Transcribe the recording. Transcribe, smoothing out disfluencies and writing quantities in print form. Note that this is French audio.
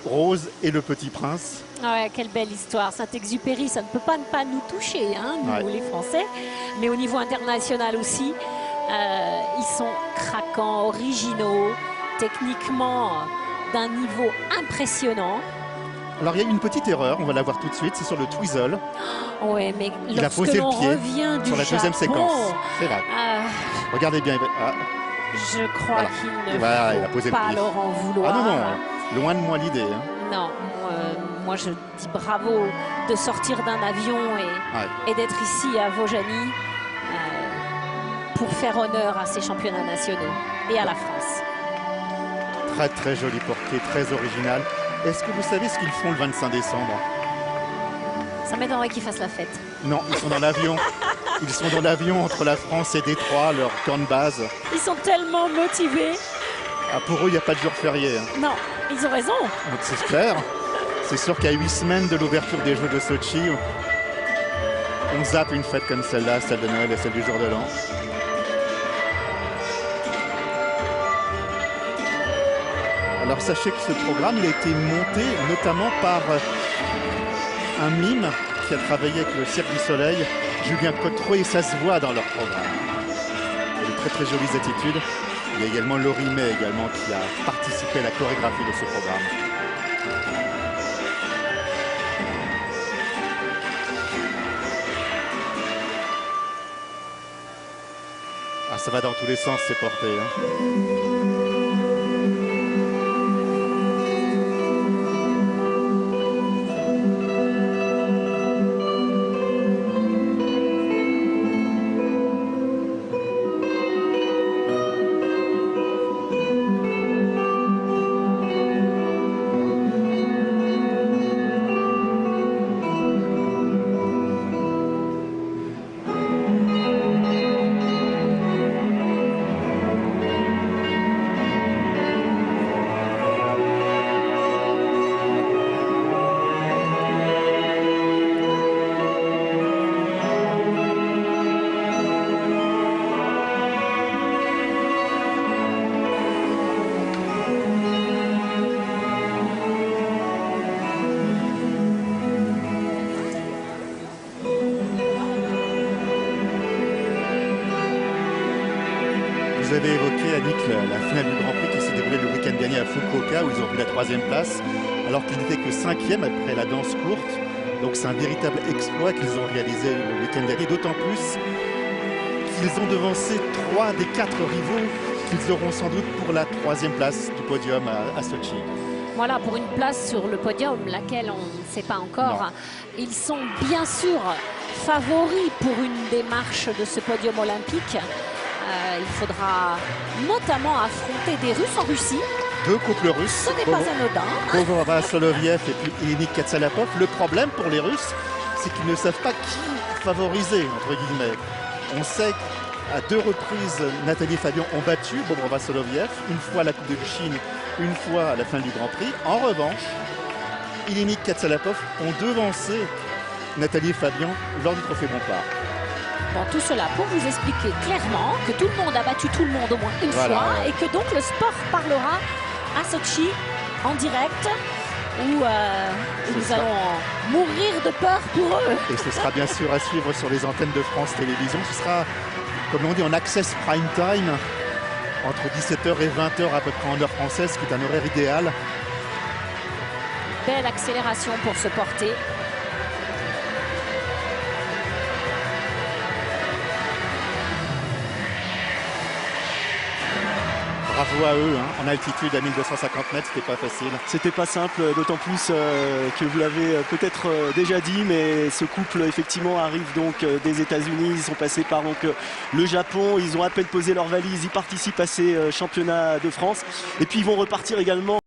Rose et le Petit Prince. Ouais, quelle belle histoire. Saint-Exupéry, ça ne peut pas ne pas nous toucher, hein, nous les Français. Mais au niveau international aussi, ils sont craquants, originaux, techniquement d'un niveau impressionnant. Alors il y a une petite erreur, on va la voir tout de suite, c'est sur le Twizzle. Ouais, mais il a posé le pied sur la deuxième séquence. C'est vrai. Regardez bien. Je crois qu'il ne faut pas leur en vouloir. Ah non, non, loin de moi l'idée. Hein. Non, moi je dis bravo de sortir d'un avion et d'être ici à Vaujany pour faire honneur à ces championnats nationaux et à la France. Très très joli portier, très original. Est-ce que vous savez ce qu'ils font le 25 décembre? Ça m'étonnerait qu'ils fassent la fête. Non, ils sont dans l'avion. Ils sont dans l'avion entre la France et Détroit, leur camp de base. Ils sont tellement motivés. Ah, pour eux, il n'y a pas de jour férié. Hein. Non, ils ont raison. C'est clair. C'est sûr qu'à 8 semaines de l'ouverture des Jeux de Sochi, on zappe une fête comme celle-là, celle de Noël et celle du jour de l'an. Alors sachez que ce programme il a été monté notamment par un mime qui a travaillé avec le Cirque du Soleil, Julien Cotreau, et ça se voit dans leur programme. Il y a de très très jolies attitudes. Il y a également Laurie May également qui a participé à la chorégraphie de ce programme. Ah, ça va dans tous les sens, c'est porté. Hein. Vous avez évoqué, Annick, la finale du Grand Prix qui s'est déroulée le week-end dernier à Fukuoka où ils ont pris la 3e place alors qu'ils n'étaient que 5e après la danse courte. Donc c'est un véritable exploit qu'ils ont réalisé le week-end dernier, d'autant plus qu'ils ont devancé 3 des 4 rivaux qu'ils auront sans doute pour la 3e place du podium à Sochi. Voilà, pour une place sur le podium, laquelle on ne sait pas encore. Non. Ils sont bien sûr favoris pour une des marches de ce podium olympique. Il faudra notamment affronter des Russes en Russie. 2 couples russes. Ce n'est pas anodin. Bogova Soloviev et puis Ilinnik Katsalapov. Le problème pour les Russes, c'est qu'ils ne savent pas qui favoriser, entre guillemets. On sait qu'à 2 reprises, Nathalie et Fabian ont battu Bogova Soloviev, une fois à la Coupe de Chine, une fois à la fin du Grand Prix. En revanche, Ilinnik Katsalapov ont devancé Nathalie et Fabian lors du Trophée Bompard. Bon, tout cela pour vous expliquer clairement que tout le monde a battu tout le monde au moins une fois et que donc le sport parlera à Sochi en direct où nous allons mourir de peur pour eux. Et ce sera bien sûr à suivre sur les antennes de France Télévisions. Ce sera, comme on dit, en access prime time entre 17h et 20h à peu près en heure française, qui est un horaire idéal. Belle accélération pour se porter. Bravo à eux, hein. En altitude à 1250 mètres, c'était pas facile. C'était pas simple, d'autant plus que vous l'avez peut-être déjà dit, mais ce couple effectivement arrive donc des États-Unis. Ils sont passés par donc le Japon, ils ont à peine posé leurs valises, ils participent à ces championnats de France et puis ils vont repartir également